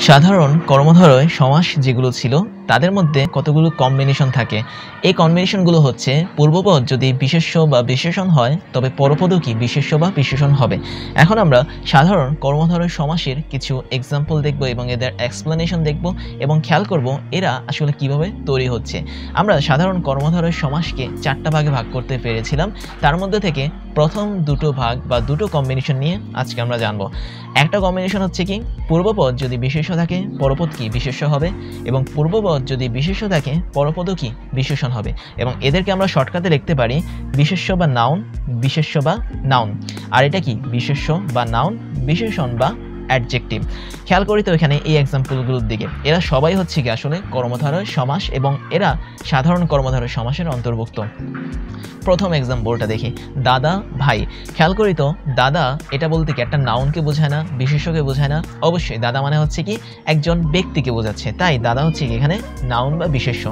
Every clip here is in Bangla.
সাধারণ কর্মধারয় সমাস যেগুলো ছিল তাদের মধ্যে কতগুলো কম্বিনেশন থাকে। এই কম্বিনেশনগুলো হচ্ছে পূর্বপদ যদি বিশেষ্য বা বিশেষণ হয় তবে পরপদও কি বিশেষ্য বা বিশেষণ হবে। এখন আমরা সাধারণ কর্মধারয় সমাসের কিছু এক্সাম্পল দেখব এবং এদের এক্সপ্লেনেশন দেখব এবং খেয়াল করব এরা আসলে কিভাবে তৈরি হচ্ছে। আমরা সাধারণ কর্মধারয় সমাসকে 4টা ভাগে ভাগ করতে পেরেছিলাম। তার মধ্যে থেকে প্রথম দুটো ভাগ বা দুটো কম্বিনেশন নিয়ে আজকে আমরা জানবো। একটা কম্বিনেশন হচ্ছে কি পূর্বপদ যদি বিশেষ্য থাকে পরপদ কি বিশেষ্য হবে, এবং পূর্বপদ যদি বিশেষ্য থাকে পরপদও কি বিশেষণ হবে, এবং এদেরকে আমরা শর্টকাটে লিখতে পারি বিশেষ্য বা নাউন, বিশেষ্য বা নাউন। আর এটা কি বিশেষ্য বা নাউন, বিশেষণ বা অ্যাডজেক্টিভ। খেয়াল করি তো এখানে এই এক্সাম্পলগুলোর দিকে, এরা সবাই হচ্ছে কি আসলে কর্মধারয় সমাস এবং এরা সাধারণ কর্মধারয় সমাসের অন্তর্ভুক্ত। প্রথম এক্সাম্পলটা দেখি, দাদা ভাই। খেয়াল করি তো দাদা এটা বলতে কি একটা নাউনকে বোঝায় না, বিশেষ্যকে বোঝায় না। অবশ্যই দাদা মানে হচ্ছে কি একজন ব্যক্তিকে বোঝাচ্ছে, তাই দাদা হচ্ছে কি এখানে নাউন বা বিশেষ্য।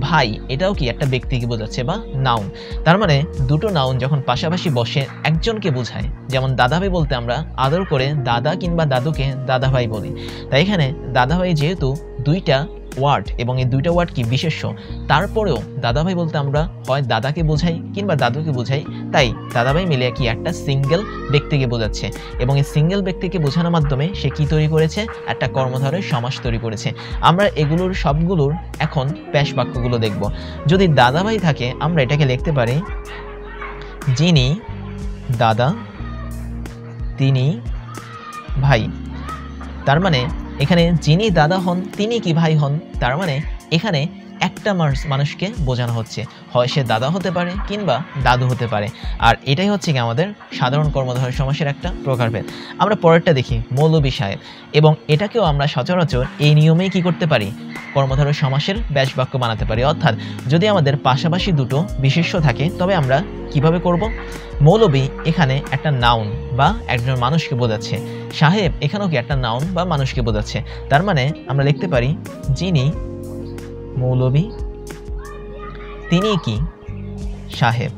ভাই এটাও কি একটা ব্যক্তিকে বোঝাচ্ছে বা নাউন। তার মানে দুটো নাউন যখন পাশাপাশি বসে একজনকে বোঝায়, যেমন দাদা ভাই বলতে আমরা আদর করে দাদা কিংবা দাদুকে দাদা ভাই বলি, তাই এখানে দাদা ভাই যেহেতু দুইটা ওয়ার্ড এবং এই দুইটা ওয়ার্ড কি বিশেষ্য, তারপরেও দাদাভাই বলতে আমরা হয় দাদাকে বোঝাই কিংবা দাদুকে বোঝাই, তাই দাদাভাই মিলে কি একটা সিঙ্গেল ব্যক্তিকে বোঝাচ্ছে এবং এই সিঙ্গেল ব্যক্তিকে বোঝানোর মাধ্যমে সে কি তৈরি করেছে, একটা কর্মধারয় সমাস তৈরি করেছে। আমরা এগুলোর সবগুলোর এখন পেশ বাক্যগুলো দেখব। যদি দাদাভাই থাকে আমরা এটাকে লিখতে পারি যিনি দাদা তিনি ভাই। তার মানে এখানে যিনি দাদা হন তিনি কি ভাই হন, তার মানে এখানে একটা মানুষকে বোঝানো হচ্ছে, হয় সে দাদা হতে পারে কিংবা দাদু হতে পারে। আর এটাই হচ্ছে কি আমাদের সাধারণ কর্মধারয় সমাসের একটা প্রকারভেদ। আমরা পরেরটা দেখি মৌলবী সাহেব, এবং এটাকেও আমরা সচরাচর এই নিয়মেই কি করতে পারি, কর্মধারয় সমাসের ব্যাস বাক্য বানাতে পারি। অর্থাৎ যদি আমাদের পাশাপাশি দুটো বিশেষ্য থাকে তবে আমরা কিভাবে করব, মৌলবী এখানে একটা নাউন বা একজন মানুষকে বোঝাচ্ছে, সাহেব এখানেও কি একটা নাউন বা মানুষকে বোঝাচ্ছে। তার মানে আমরা লিখতে পারি যিনি মৌলবী তিনি কি সাহেব।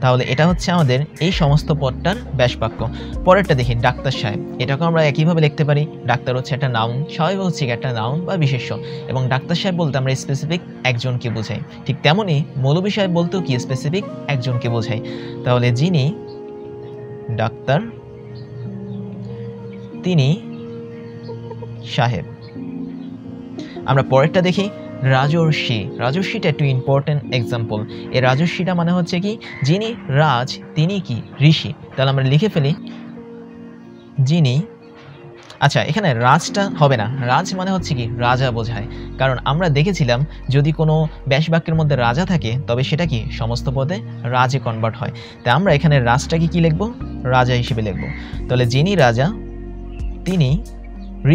তাহলে এটা হচ্ছে আমাদের এই সমস্ত পদটার ব্যাস বাক্য। পরেরটা দেখি ডাক্তার সাহেব, এটাকে আমরা একইভাবে লিখতে পারি, ডাক্তার হচ্ছে একটা নাউন, সাহেব হচ্ছে একটা নাউন বা বিশেষ্য, এবং ডাক্তার সাহেব বলতে আমরা স্পেসিফিক একজনকে বোঝাই। ঠিক তেমনই মৌলবী সাহেব বলতেও কি স্পেসিফিক একজনকে বোঝাই। তাহলে যিনি ডাক্তার তিনি সাহেব। আমরা পরেরটা দেখি রাজর্ষি। রাজর্ষিটা একটু ইম্পর্টেন্ট এক্সাম্পল। এই রাজর্ষিটা মানে হচ্ছে কি যিনি রাজ তিনি কি ঋষি। তাহলে আমরা লিখে ফেলি যিনি, আচ্ছা এখানে রাজটা হবে না, রাজ মানে হচ্ছে কি রাজা বোঝায়, কারণ আমরা দেখেছিলাম যদি কোনো ব্যাস বাক্যের মধ্যে রাজা থাকে তবে সেটা কি সমস্ত পদে রাজে কনভার্ট হয়। তাই আমরা এখানে রাজটাকে কি লিখব, রাজা হিসেবে লিখব। তাহলে যিনি রাজা তিনি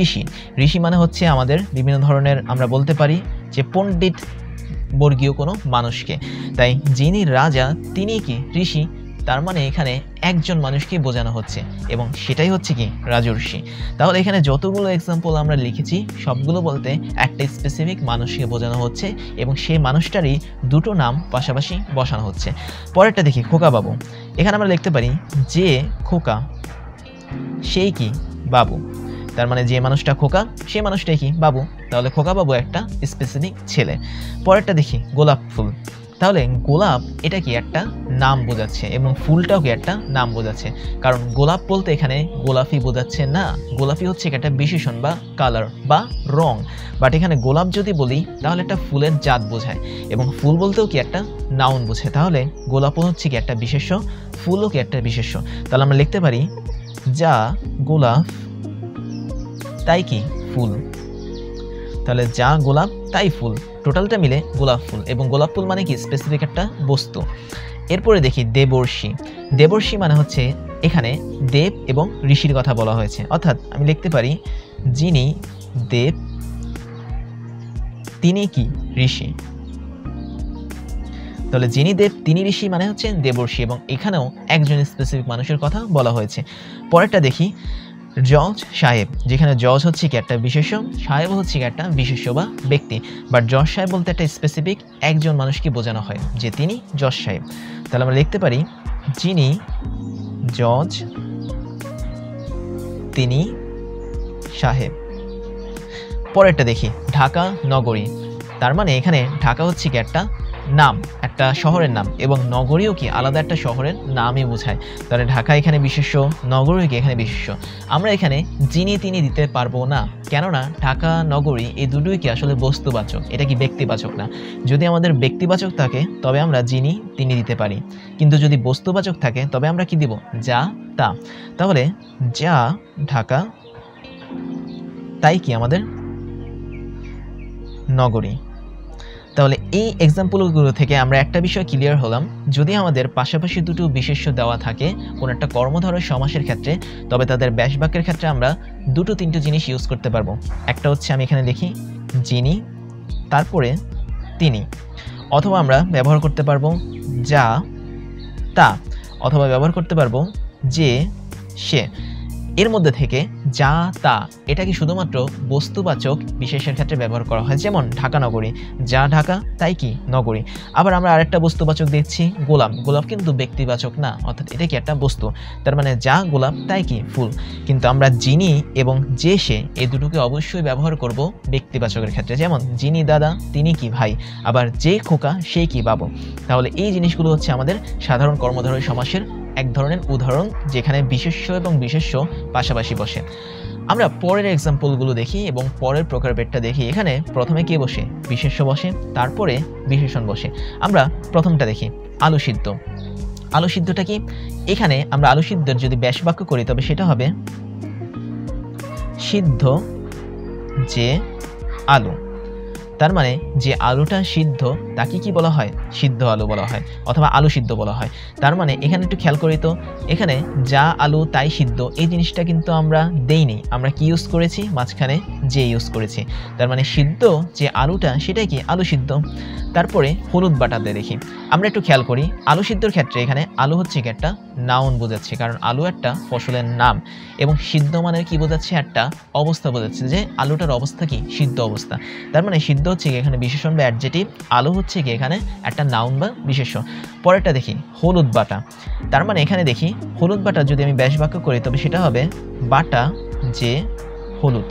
ঋষি। ঋষি মানে হচ্ছে আমাদের বিভিন্ন ধরনের আমরা বলতে পারি যে পণ্ডিত বর্গীয় কোনো মানুষকে, তাই যিনি রাজা তিনি কি ঋষি, তার মানে এখানে একজন মানুষকে বোঝানো হচ্ছে এবং সেটাই হচ্ছে কি রাজর্ষি। তাহলে এখানে যতগুলো এক্সাম্পল আমরা লিখেছি সবগুলো বলতে একটা স্পেসিফিক মানুষকে বোঝানো হচ্ছে এবং সেই মানুষটারই দুটো নাম পাশাপাশি বসানো হচ্ছে। পরেরটা দেখি খোকা বাবু। এখানে আমরা লিখতে পারি যে খোকা সেই কি বাবু। তার মানে যে মানুষটা খোকা সেই মানুষটাই কি বাবু, তাহলে খোকা বাবু একটা স্পেসিফিক ছেলে। পরেরটা দেখি গোলাপ ফুল। তাহলে গোলাপ এটা কি একটা নাম বোঝাচ্ছে এবং ফুলটাও কি একটা নাম বোঝাচ্ছে, কারণ গোলাপ বলতে এখানে গোলাপি বোঝাচ্ছে না, গোলাপি হচ্ছে একটা বিশেষণ বা কালার বা রং। বাট এখানে গোলাপ যদি বলি তাহলে একটা ফুলের জাত বোঝায় এবং ফুল বলতেও কি একটা নাউন বোঝায়। তাহলে গোলাপও হচ্ছে কি একটা বিশেষ্য, ফুলও কি একটা বিশেষ্য। তাহলে আমরা লিখতে পারি যা গোলাপ তাই কি ফুল। তাহলে যা গোলাপ তাই ফুল, টোটালটা মিলে গোলাপ ফুল, এবং গোলাপ ফুল মানে কি স্পেসিফিক একটা বস্তু। এরপরে দেখি দেবর্ষি। দেবর্ষি মানে হচ্ছে এখানে দেব এবং ঋষির কথা বলা হয়েছে, অর্থাৎ আমি লিখতে পারি যিনি দেব তিনি কি ঋষি। তাহলে যিনি দেব তিনি ঋষি মানে হচ্ছে দেবর্ষি, এবং এখানেও একজন স্পেসিফিক মানুষের কথা বলা হয়েছে। পরেরটা দেখি জজ সাহেব, যেখানে জজ হচ্ছে কি একটা বিশেষ্য, সাহেব হচ্ছে কি একটা বিশেষ্য বা ব্যক্তি, বাট জজ সাহেব বলতে একটা স্পেসিফিক একজন মানুষকে বোঝানো হয় যে তিনি জজ সাহেব। তাহলে আমরা লিখতে পারি যিনি জজ তিনি সাহেব। পরেরটা দেখি ঢাকা নগরী। তার মানে এখানে ঢাকা হচ্ছে কি একটা নাম, একটা শহরের নাম, এবং নগরীও কি আলাদা একটা শহরের নামই বোঝায়। তাহলে ঢাকা এখানে বিশেষ্য, নগরী কি এখানে বিশেষ্য। আমরা এখানে যিনি তিনি দিতে পারবো না, কেননা ঢাকা নগরী এই দুটোই কি আসলে বস্তুবাচক, এটা কি ব্যক্তিবাচক না। যদি আমাদের ব্যক্তিবাচক থাকে তবে আমরা যিনি তিনি দিতে পারি, কিন্তু যদি বস্তুবাচক থাকে তবে আমরা কি দিব, যা তা। তাহলে যা ঢাকা, তাই কি আমাদের নগরী। তাহলে এই এক্সাম্পলগুলো থেকে আমরা একটা বিষয় ক্লিয়ার হলাম, যদি আমাদের পাশাপাশি দুটো বিশেষ্য দেওয়া থাকে কোনো একটা কর্মধারয় সমাসের ক্ষেত্রে, তবে তাদের ব্যাস বাক্যের ক্ষেত্রে আমরা দুটো তিনটে জিনিস ইউজ করতে পারবো। একটা হচ্ছে আমি এখানে লিখি যিনি, তারপরে তিনি, অথবা আমরা ব্যবহার করতে পারবো যা তা, অথবা ব্যবহার করতে পারবো যে সে। এর মধ্যে থেকে যা তা এটা কি শুধুমাত্র বস্তুবাচক বিশেষের ক্ষেত্রে ব্যবহার করা হয়, যেমন ঢাকা নগরী, যা ঢাকা তাই কি নগরী। আবার আমরা আরেকটা বস্তুবাচক দেখছি গোলাপ, গোলাপ কিন্তু ব্যক্তিবাচক না, অর্থাৎ এটা কি একটা বস্তু। তার মানে যা গোলাপ তাই কি ফুল। কিন্তু আমরা যিনি এবং যে সে এই দুটোকে অবশ্যই ব্যবহার করব ব্যক্তিবাচকের ক্ষেত্রে, যেমন যিনি দাদা তিনি কি ভাই, আবার যে খোকা সেই কি বাবু। তাহলে এই জিনিসগুলো হচ্ছে আমাদের সাধারণ কর্মধারয় সমাসের এক ধরনের উদাহরণ, যেখানে বিশেষ্য এবং বিশেষ্য পাশাপাশি বসে। আমরা পরের এক্সাম্পলগুলো দেখি এবং পরের প্রকারভেদটা দেখি। এখানে প্রথমে কি বসে, বিশেষ্য বসে, তারপরে বিশেষণ বসে। আমরা প্রথমটা দেখি আলু সিদ্ধ। আলু সিদ্ধটা কি, এখানে আমরা আলু সিদ্ধের যদি ব্যাস বাক্য করি তবে সেটা হবে সিদ্ধ যে আলু। তার মানে যে আলুটা সিদ্ধ তাকে কি বলা হয়, সিদ্ধ আলু বলা হয়, অথবা আলু সিদ্ধ বলা হয়। তার মানে এখানে একটু খেয়াল করি তো, এখানে যা আলু তাই সিদ্ধ এই জিনিসটা কিন্তু আমরা দেইনি, আমরা কি ইউজ করেছি, মাঝখানে যে ইউজ করেছি। তার মানে সিদ্ধ যে আলুটা সেটাই কি আলু সিদ্ধ। তারপরে হলুদ বাটাতে দেখি, আমরা একটু খেয়াল করি আলু সিদ্ধর ক্ষেত্রে এখানে আলু হচ্ছে কি একটা নাউন বোঝাচ্ছে, কারণ আলু একটা ফসলের নাম, এবং সিদ্ধ মানে কি বোঝাচ্ছে, একটা অবস্থা বোঝাচ্ছে, যে আলুটার অবস্থা কি সিদ্ধ অবস্থা। তার মানে সিদ্ধ হচ্ছে কি এখানে বিশেষণ বা অ্যাডজেটিভ, আলু হচ্ছে কি এখানে একটা নাউন বা বিশেষ্য। পরেরটা দেখি হলুদ বাটা। তার মানে এখানে দেখি হলুদ বাটা যদি আমি ব্যাস বাক্য করি তবে সেটা হবে বাটা যে হলুদ।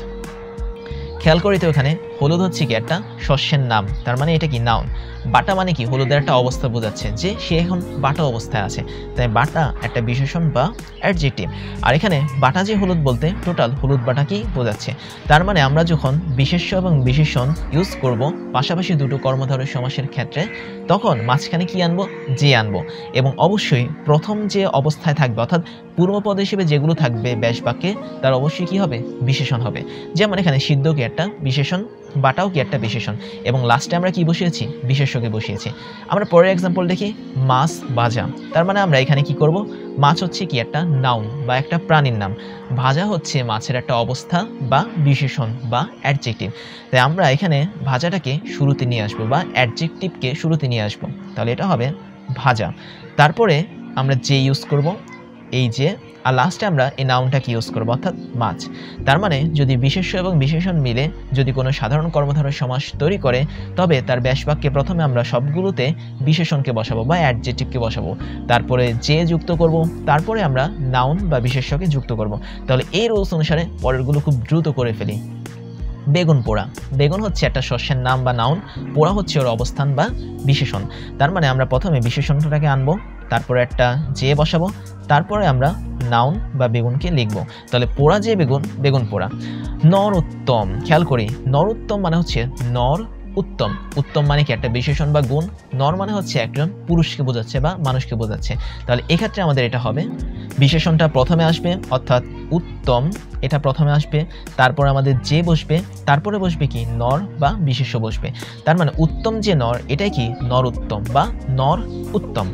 খেয়াল করি তো এখানে হলুদ হচ্ছে কি একটা শস্যের নাম, তার মানে এটা কি নাউন। বাটা মানে কি হলুদের একটা অবস্থা বোঝাচ্ছে, যে সে এখন বাটা অবস্থায় আছে, তাই বাটা একটা বিশেষণ বা অ্যাডজেক্টিভ। আর এখানে বাটা যে হলুদ বলতে টোটাল হলুদ বাটা কি বোঝাচ্ছে। তার মানে আমরা যখন বিশেষ্য এবং বিশেষণ ইউজ করব পাশাপাশি দুটো কর্মধারয় সমাসের ক্ষেত্রে, তখন মাঝখানে কি আনবো, যে আনবো, এবং অবশ্যই প্রথম যে অবস্থায় থাকবে অর্থাৎ পূর্বপদ হিসেবে যেগুলো থাকবে ব্যাস বাক্যে তার অবশ্যই কি হবে, বিশেষণ হবে। যেমন এখানে সিদ্ধ কি একটা বিশেষণ, বাটাও কি একটা বিশেষণ, এবং লাস্টে আমরা কি বসিয়েছি, বিশেষ্যকে বসিয়েছি। আমরা পরের এক্সাম্পল দেখি মাছ ভাজা। তার মানে আমরা এখানে কি করব, মাছ হচ্ছে কি একটা নাউন বা একটা প্রাণীর নাম, ভাজা হচ্ছে মাছের একটা অবস্থা বা বিশেষণ বা অ্যাডজেক্টিভ। তাই আমরা এখানে ভাজাটাকে শুরুতে নিয়ে আসবো বা অ্যাডজেক্টিভকে শুরুতে নিয়ে আসবো, তাহলে এটা হবে ভাজা। তারপরে আমরা যে ইউজ করব এই যে, আর লাস্টে আমরা এই নাউনটাকে ইউজ করবো অর্থাৎ মাছ। তার মানে যদি বিশেষ্য এবং বিশেষণ মিলে যদি কোনো সাধারণ কর্মধারয় সমাস তৈরি করে তবে তার ব্যাস বাক্যে প্রথমে আমরা সবগুলোতে বিশেষণকে বসাবো বা অ্যাডজেক্টিভকে বসাবো, তারপরে যে যুক্ত করব, তারপরে আমরা নাউন বা বিশেষ্যকে যুক্ত করব। তাহলে এই রুলস অনুসারে পরেরগুলো খুব দ্রুত করে ফেলি। বেগুন পোড়া। বেগুন হচ্ছে একটা শস্যের নাম বা নাউন, পোড়া হচ্ছে ওর অবস্থান বা বিশেষণ। তার মানে আমরা প্রথমে বিশেষণটাকে আনবো, তারপরে একটা যে বসাবো, তারপরে আমরা নাউন বা বেগুনকে লিখবো। তাহলে পোড়া যে বেগুন, বেগুন পোড়া। নর উত্তম। খেয়াল করি নর উত্তম মানে হচ্ছে নর উত্তম। উত্তম মানে কি একটা বিশেষণ বা গুণ, নর মানে হচ্ছে একজন পুরুষকে বোঝাচ্ছে বা মানুষকে বোঝাচ্ছে। তাহলে এক্ষেত্রে আমাদের এটা হবে বিশেষণটা প্রথমে আসবে অর্থাৎ উত্তম, এটা প্রথমে আসবে, তারপর আমাদের যে বসবে, তারপরে বসবে কি নর বা বিশেষ্য বসবে। তার মানে উত্তম যে নর এটাই কি নর উত্তম বা নর উত্তম।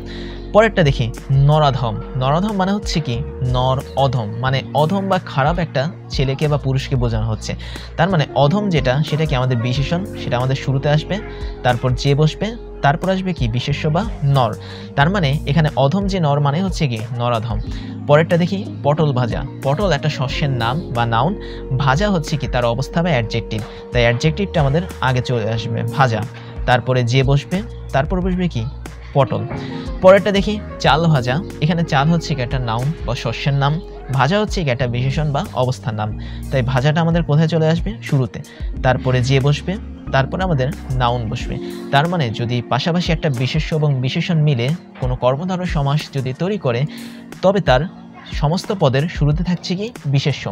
পরেরটা দেখি নরাধম। নরাধম মানে হচ্ছে কি নর অধম, মানে অধম বা খারাপ একটা ছেলেকে বা পুরুষকে বোঝানো হচ্ছে। তার মানে অধম যেটা সেটা কি আমাদের বিশেষণ, সেটা আমাদের শুরুতে আসবে, তারপর যে বসবে, তারপর আসবে কি বিশেষ্য বা নর। তার মানে এখানে অধম যে নর মানে হচ্ছে কি নরাধম। পরেরটা দেখি পটল ভাজা। পটল একটা শস্যের নাম বা নাউন, ভাজা হচ্ছে কি তার অবস্থা বা অ্যাডজেক্টিভ, তাই অ্যাডজেক্টিভটা আমাদের আগে চলে আসবে ভাজা, তারপরে যে বসবে, তারপর বসবে কি পটল। পরেরটা দেখি চাল ভাজা। এখানে চাল হচ্ছে কি একটা নাউন বা শস্যের নাম, ভাজা হচ্ছে কি একটা বিশেষণ বা অবস্থার নাম, তাই ভাজাটা আমাদের কোথায় চলে আসবে? শুরুতে। তারপরে যে বসবে, তারপরে আমাদের নাউন বসবে। তার মানে যদি পাশাপাশি একটা বিশেষ্য এবং বিশেষণ মিলে কোনো কর্মধারয় সমাস যদি তৈরি করে, তবে তার সমস্ত পদের শুরুতে থাকছে কি? বিশেষ্য,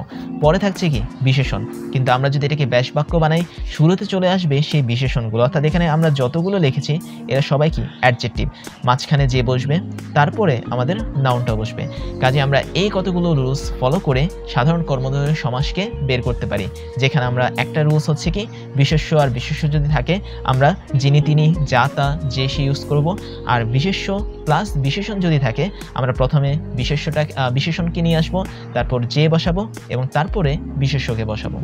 পরে থাকছে কি? বিশেষণ। কিন্তু আমরা যদি এটাকে ব্যাস বাক্য বানাই, শুরুতে চলে আসবে সেই বিশেষণগুলো। অর্থাৎ এখানে আমরা যতগুলো লিখেছি এরা সবাই কি? অ্যাডজেক্টিভ। মাঝখানে যে বসবে, তারপরে আমাদের নাউনটা বসবে। কাজে আমরা এই কতগুলো রুলস ফলো করে সাধারণ কর্মধারয় সমাসকে বের করতে পারি। যেখানে আমরা একটা রুলস হচ্ছে কি? বিশেষ্য আর বিশেষ্য যদি থাকে আমরা যিনি তিনি যা তা যে সে ইউজ করব। আর বিশেষ্য প্লাস বিশেষণ যদি থাকে আমরা প্রথমে বিশেষণকে নিয়ে আসবো, তারপর যে বসাবো এবং তারপরে বিশেষ্যকে বসাবো।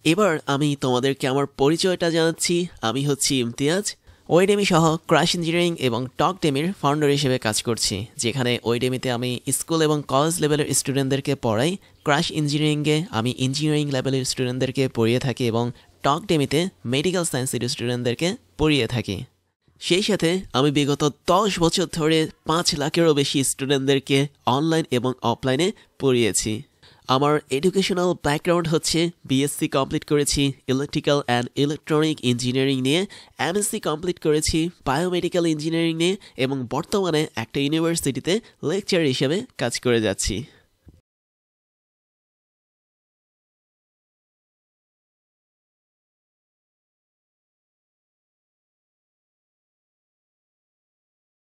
এবার আমি তোমাদেরকে আমার পরিচয়টা জানাচ্ছি। আমি হচ্ছি ইমতিয়াজ, ওয়েডেমি সহ ক্রাশ ইঞ্জিনিয়ারিং এবং টকডেমির ফাউন্ডার হিসেবে কাজ করছি, যেখানে ওয়েডেমিতে আমি স্কুল এবং কলেজ লেভেলের স্টুডেন্টদেরকে পড়াই, ক্রাশ ইঞ্জিনিয়ারিংয়ে আমি ইঞ্জিনিয়ারিং লেভেলের স্টুডেন্টদেরকে পড়িয়ে থাকি এবং টকডেমিতে মেডিকেল সায়েন্সের স্টুডেন্টদেরকে পড়িয়ে থাকি। সেই সাথে আমি বিগত 10 বছর ধরে 5 লাখেরও বেশি স্টুডেন্টদেরকে অনলাইন এবং অফলাইনে পড়িয়েছি। আমার এডুকেশনাল ব্যাকগ্রাউন্ড হচ্ছে বিএসসি কমপ্লিট করেছি ইলেকট্রিক্যাল অ্যান্ড ইলেকট্রনিক ইঞ্জিনিয়ারিং নিয়ে, এমএসসি কমপ্লিট করেছি বায়োমেডিক্যাল ইঞ্জিনিয়ারিং নিয়ে এবং বর্তমানে একটা ইউনিভার্সিটিতে লেকচার হিসেবে কাজ করে যাচ্ছি।